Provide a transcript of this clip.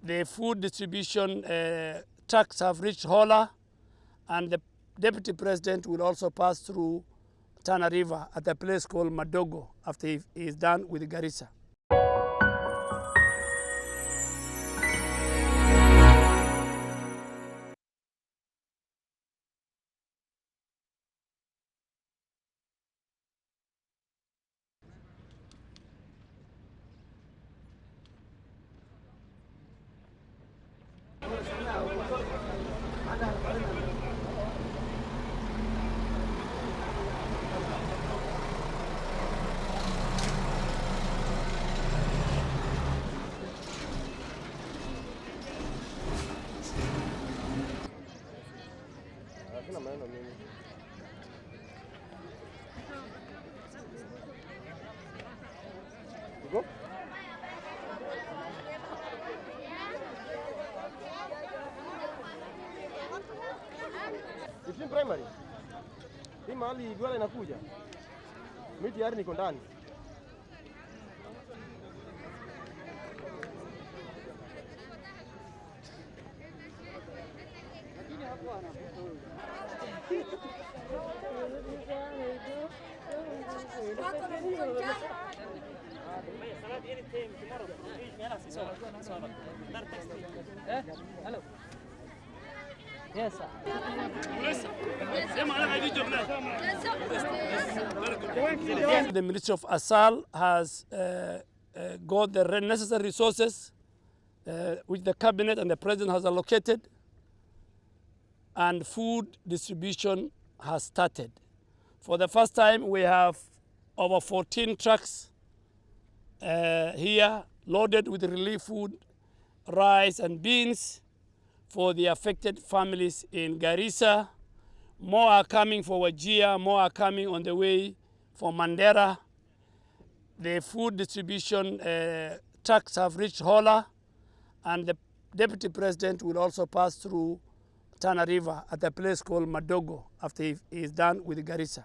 The food distribution trucks have reached Hola, and the Deputy President will also pass through Tana River at a place called Madogo after he is done with Garissa. It's primary. Hii mahali Duale inakuja. Mimi tayari niko ndani. Hello. Yes, sir. The Ministry of Asal has got the necessary resources which the Cabinet and the President has allocated, and food distribution has started. For the first time, we have over 14 trucks here loaded with relief food, rice and beans for the affected families in Garissa. More are coming for Wajir, more are coming on the way for Mandera. The food distribution trucks have reached Hola, and the Deputy President will also pass through Tana River at a place called Madogo after he is done with Garissa.